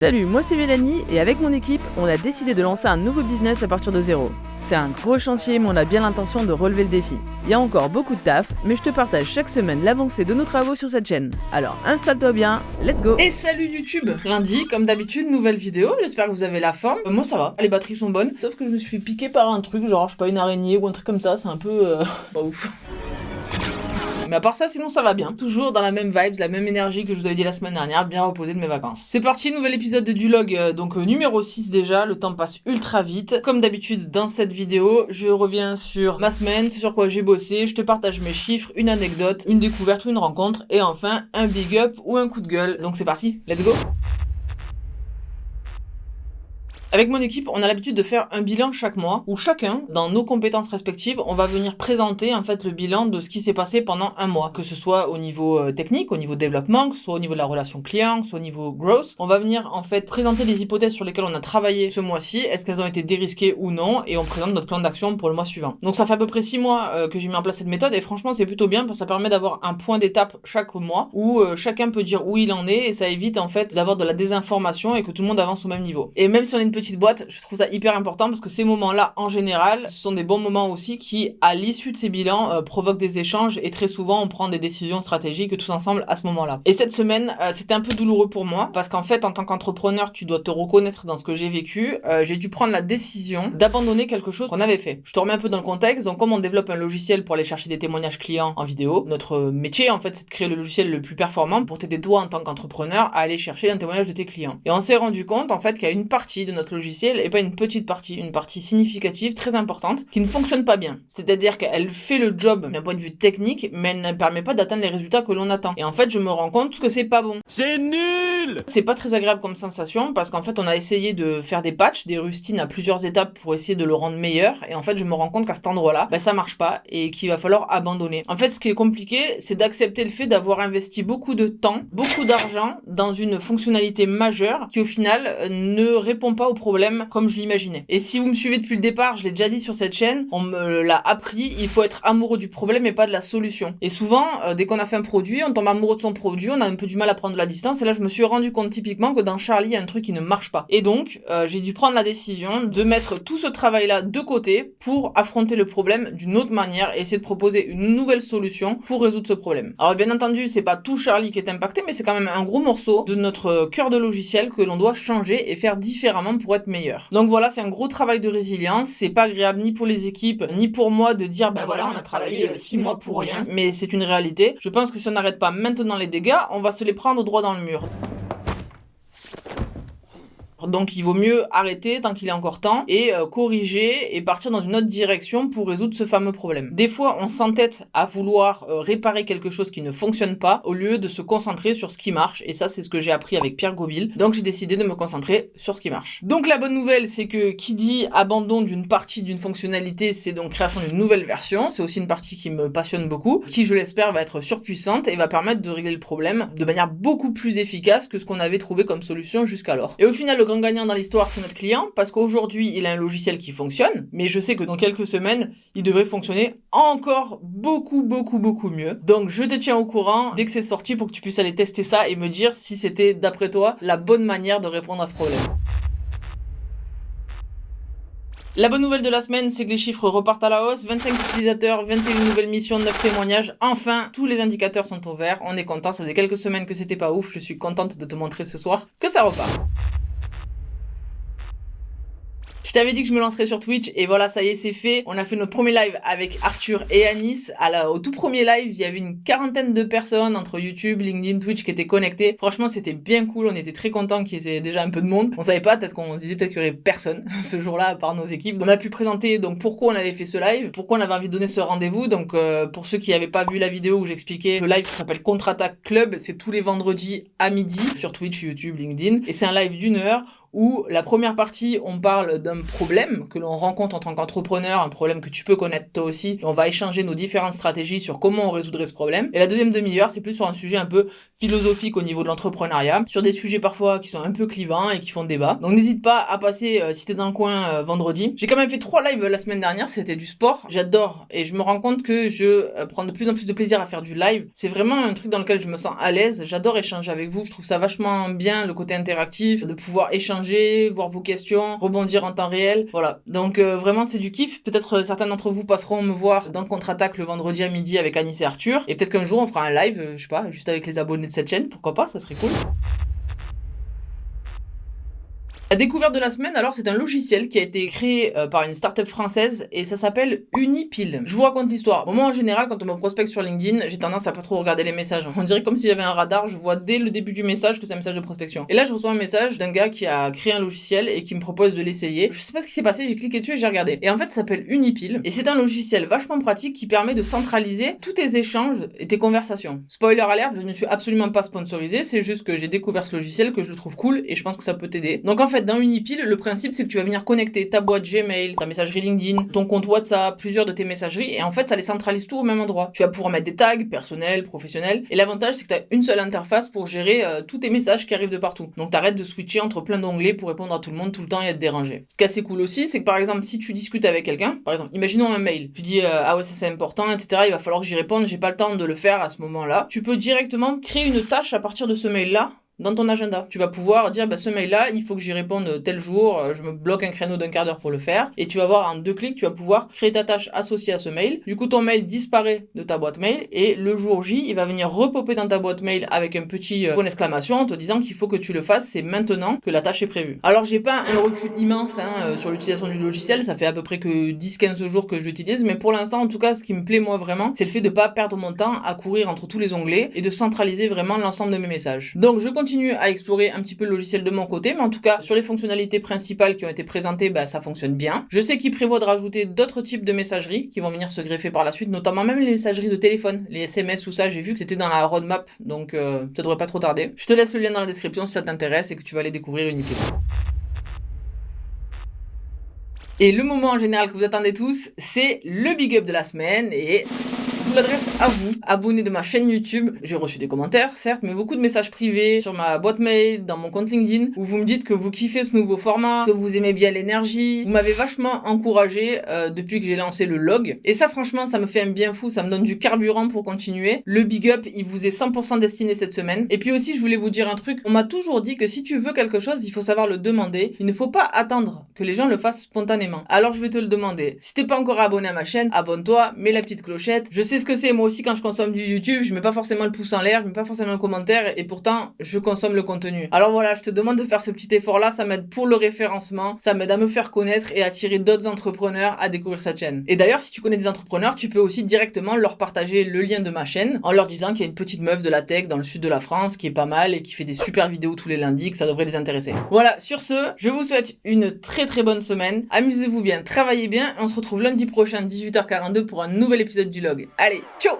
Salut, moi c'est Mélanie et avec mon équipe, on a décidé de lancer un nouveau business à partir de zéro. C'est un gros chantier mais on a bien l'intention de relever le défi. Il y a encore beaucoup de taf, mais je te partage chaque semaine l'avancée de nos travaux sur cette chaîne. Alors installe-toi bien, let's go. Et salut YouTube. Lundi, comme d'habitude, nouvelle vidéo, j'espère que vous avez la forme. Moi ça va, les batteries sont bonnes, sauf que je me suis fait piquer par un truc, genre je sais pas, une araignée ou un truc comme ça, c'est un peu... pas ouf. Mais à part ça, sinon ça va bien. Toujours dans la même vibes, la même énergie que je vous avais dit la semaine dernière, bien reposé de mes vacances. C'est parti, nouvel épisode de Dulog, numéro 6 déjà, le temps passe ultra vite. Comme d'habitude, dans cette vidéo, je reviens sur ma semaine, sur quoi j'ai bossé, je te partage mes chiffres, une anecdote, une découverte ou une rencontre, et enfin, un big up ou un coup de gueule. Donc c'est parti, let's go. Avec mon équipe, on a l'habitude de faire un bilan chaque mois, où chacun, dans nos compétences respectives, on va venir présenter en fait le bilan de ce qui s'est passé pendant un mois, que ce soit au niveau technique, au niveau développement, que ce soit au niveau de la relation client, que ce soit au niveau growth. On va venir en fait présenter les hypothèses sur lesquelles on a travaillé ce mois-ci, est-ce qu'elles ont été dérisquées ou non, et on présente notre plan d'action pour le mois suivant. Donc ça fait à peu près 6 mois que j'ai mis en place cette méthode, et franchement c'est plutôt bien parce que ça permet d'avoir un point d'étape chaque mois, où chacun peut dire où il en est, et ça évite en fait d'avoir de la désinformation et que tout le monde avance au même niveau. Et même si on est une petite boîte, je trouve ça hyper important parce que ces moments-là, en général, ce sont des bons moments aussi qui, à l'issue de ces bilans, provoquent des échanges et très souvent on prend des décisions stratégiques tous ensemble à ce moment-là. Et cette semaine, c'était un peu douloureux pour moi parce qu'en fait, en tant qu'entrepreneur, tu dois te reconnaître dans ce que j'ai vécu. J'ai dû prendre la décision d'abandonner quelque chose qu'on avait fait. Je te remets un peu dans le contexte. Donc, comme on développe un logiciel pour aller chercher des témoignages clients en vidéo, notre métier, en fait, c'est de créer le logiciel le plus performant pour t'aider toi en tant qu'entrepreneur à aller chercher un témoignage de tes clients. Et on s'est rendu compte, en fait, qu'il y a une partie de notre logiciel et pas une petite partie, une partie significative, très importante, qui ne fonctionne pas bien. C'est-à-dire qu'elle fait le job d'un point de vue technique, mais elle ne permet pas d'atteindre les résultats que l'on attend. Et en fait, je me rends compte que c'est pas bon. C'est nul! C'est pas très agréable comme sensation, parce qu'en fait, on a essayé de faire des patchs, des rustines à plusieurs étapes pour essayer de le rendre meilleur, et en fait, je me rends compte qu'à cet endroit-là, ça marche pas, et qu'il va falloir abandonner. En fait, ce qui est compliqué, c'est d'accepter le fait d'avoir investi beaucoup de temps, beaucoup d'argent, dans une fonctionnalité majeure, qui au final, ne répond pas au problème comme je l'imaginais. Et si vous me suivez depuis le départ, je l'ai déjà dit sur cette chaîne, on me l'a appris, il faut être amoureux du problème et pas de la solution. Et souvent, dès qu'on a fait un produit, on tombe amoureux de son produit, on a un peu du mal à prendre de la distance, et là je me suis rendu compte typiquement que dans Charlie, il y a un truc qui ne marche pas. Et donc, j'ai dû prendre la décision de mettre tout ce travail-là de côté pour affronter le problème d'une autre manière et essayer de proposer une nouvelle solution pour résoudre ce problème. Alors bien entendu, c'est pas tout Charlie qui est impacté, mais c'est quand même un gros morceau de notre cœur de logiciel que l'on doit changer et faire différemment pour être meilleur. Donc voilà, c'est un gros travail de résilience, c'est pas agréable ni pour les équipes, ni pour moi de dire voilà, on a travaillé 6 mois pour rien, mais c'est une réalité. Je pense que si on n'arrête pas maintenant les dégâts, on va se les prendre droit dans le mur. Donc il vaut mieux arrêter tant qu'il est encore temps et corriger et partir dans une autre direction pour résoudre ce fameux problème. Des fois on s'entête à vouloir réparer quelque chose qui ne fonctionne pas au lieu de se concentrer sur ce qui marche, et ça c'est ce que j'ai appris avec Pierre Goville, donc j'ai décidé de me concentrer sur ce qui marche. Donc la bonne nouvelle, c'est que qui dit abandon d'une partie d'une fonctionnalité, c'est donc création d'une nouvelle version. C'est aussi une partie qui me passionne beaucoup, qui je l'espère va être surpuissante et va permettre de régler le problème de manière beaucoup plus efficace que ce qu'on avait trouvé comme solution jusqu'alors. Et au final, le grand gagnant dans l'histoire, c'est notre client, parce qu'aujourd'hui, il a un logiciel qui fonctionne, mais je sais que dans quelques semaines, il devrait fonctionner encore beaucoup mieux. Donc je te tiens au courant dès que c'est sorti pour que tu puisses aller tester ça et me dire si c'était, d'après toi, la bonne manière de répondre à ce problème. La bonne nouvelle de la semaine, c'est que les chiffres repartent à la hausse. 25 utilisateurs, 21 nouvelles missions, 9 témoignages. Enfin, tous les indicateurs sont au vert. On est content. Ça faisait quelques semaines que c'était pas ouf. Je suis contente de te montrer ce soir que ça repart. Je t'avais dit que je me lancerais sur Twitch et voilà, ça y est, c'est fait. On a fait notre premier live avec Arthur et Anis. Au tout premier live, il y avait une quarantaine de personnes entre YouTube, LinkedIn, Twitch qui étaient connectées. Franchement, c'était bien cool. On était très contents qu'il y ait déjà un peu de monde. On savait pas, peut-être qu'on se disait peut-être qu'il y aurait personne ce jour-là à part nos équipes. On a pu présenter donc pourquoi on avait fait ce live, pourquoi on avait envie de donner ce rendez-vous. Donc pour ceux qui n'avaient pas vu la vidéo où j'expliquais, le live ça s'appelle Contre-Attaque Club. C'est tous les vendredis à midi sur Twitch, YouTube, LinkedIn. Et c'est un live d'1 heure où la première partie, on parle d'un problème que l'on rencontre en tant qu'entrepreneur, un problème que tu peux connaître toi aussi, et on va échanger nos différentes stratégies sur comment on résoudrait ce problème. Et la deuxième demi-heure, c'est plus sur un sujet un peu philosophique au niveau de l'entrepreneuriat, sur des sujets parfois qui sont un peu clivants et qui font débat. Donc n'hésite pas à passer, si t'es dans le coin, vendredi. J'ai quand même fait 3 lives la semaine dernière, c'était du sport, j'adore, et je me rends compte que je prends de plus en plus de plaisir à faire du live. C'est vraiment un truc dans lequel je me sens à l'aise, j'adore échanger avec vous, je trouve ça vachement bien, le côté interactif, de pouvoir échanger, voir vos questions, rebondir en temps réel, voilà. Donc vraiment c'est du kiff, peut-être certains d'entre vous passeront me voir dans le contre-attaque le vendredi à midi avec Anis et Arthur, et peut-être qu'un jour on fera un live, je sais pas, juste avec les abonnés de cette chaîne, pourquoi pas, ça serait cool. La découverte de la semaine, alors, c'est un logiciel qui a été créé par une start-up française et ça s'appelle Unipil. Je vous raconte l'histoire. Bon, moi, en général, quand on me prospecte sur LinkedIn, j'ai tendance à pas trop regarder les messages. On dirait comme si j'avais un radar, je vois dès le début du message que c'est un message de prospection. Et là, je reçois un message d'un gars qui a créé un logiciel et qui me propose de l'essayer. Je sais pas ce qui s'est passé, j'ai cliqué dessus et j'ai regardé. Et en fait, ça s'appelle Unipil et c'est un logiciel vachement pratique qui permet de centraliser tous tes échanges et tes conversations. Spoiler alert, je ne suis absolument pas sponsorisé, c'est juste que j'ai découvert ce logiciel, que je le trouve cool et je pense que ça peut t'aider. Donc en fait, dans Unipil, le principe c'est que tu vas venir connecter ta boîte Gmail, ta messagerie LinkedIn, ton compte WhatsApp, plusieurs de tes messageries et en fait ça les centralise tout au même endroit. Tu vas pouvoir mettre des tags personnels, professionnels et l'avantage c'est que tu as une seule interface pour gérer tous tes messages qui arrivent de partout. Donc t'arrêtes de switcher entre plein d'onglets pour répondre à tout le monde tout le temps et être dérangé. Ce qui est assez cool aussi c'est que par exemple si tu discutes avec quelqu'un, par exemple imaginons un mail, tu dis ah ouais ça c'est important etc, il va falloir que j'y réponde, j'ai pas le temps de le faire à ce moment là, tu peux directement créer une tâche à partir de ce mail là dans ton agenda. Tu vas pouvoir dire, ce mail-là, il faut que j'y réponde tel jour, je me bloque un créneau d'1/4 d'heure pour le faire, et tu vas voir en 2 clics, tu vas pouvoir créer ta tâche associée à ce mail. Du coup, ton mail disparaît de ta boîte mail, et le jour J, il va venir repopper dans ta boîte mail avec un petit point d'exclamation en te disant qu'il faut que tu le fasses, c'est maintenant que la tâche est prévue. Alors, j'ai pas un recul immense sur l'utilisation du logiciel, ça fait à peu près que 10-15 jours que je l'utilise, mais pour l'instant, en tout cas, ce qui me plaît moi vraiment, c'est le fait de pas perdre mon temps à courir entre tous les onglets, et de centraliser vraiment l'ensemble de mes messages. Donc, je continue à explorer un petit peu le logiciel de mon côté, mais en tout cas, sur les fonctionnalités principales qui ont été présentées, ça fonctionne bien. Je sais qu'il prévoit de rajouter d'autres types de messageries qui vont venir se greffer par la suite, notamment même les messageries de téléphone, les SMS, tout ça, j'ai vu que c'était dans la roadmap, donc ça devrait pas trop tarder. Je te laisse le lien dans la description si ça t'intéresse et que tu vas aller découvrir Unipil. Et le moment en général que vous attendez tous, c'est le big up de la semaine et je l'adresse à vous, abonnés de ma chaîne YouTube. J'ai reçu des commentaires, certes, mais beaucoup de messages privés sur ma boîte mail, dans mon compte LinkedIn, où vous me dites que vous kiffez ce nouveau format, que vous aimez bien l'énergie. Vous m'avez vachement encouragé depuis que j'ai lancé le log. Et ça, franchement, ça me fait un bien fou, ça me donne du carburant pour continuer. Le big up, il vous est 100% destiné cette semaine. Et puis aussi, je voulais vous dire un truc. On m'a toujours dit que si tu veux quelque chose, il faut savoir le demander. Il ne faut pas attendre que les gens le fassent spontanément. Alors, je vais te le demander. Si t'es pas encore abonné à ma chaîne, abonne-toi, mets la petite clochette. Je sais ce que c'est, moi aussi, quand je consomme du YouTube, je mets pas forcément le pouce en l'air, je mets pas forcément un commentaire, et pourtant, je consomme le contenu. Alors voilà, je te demande de faire ce petit effort-là, ça m'aide pour le référencement, ça m'aide à me faire connaître et à attirer d'autres entrepreneurs à découvrir cette chaîne. Et d'ailleurs, si tu connais des entrepreneurs, tu peux aussi directement leur partager le lien de ma chaîne, en leur disant qu'il y a une petite meuf de la tech dans le sud de la France, qui est pas mal, et qui fait des super vidéos tous les lundis, que ça devrait les intéresser. Voilà, sur ce, je vous souhaite une très très bonne semaine, amusez-vous bien, travaillez bien, et on se retrouve lundi prochain, 18h42, pour un nouvel épisode du log. Allez, ciao!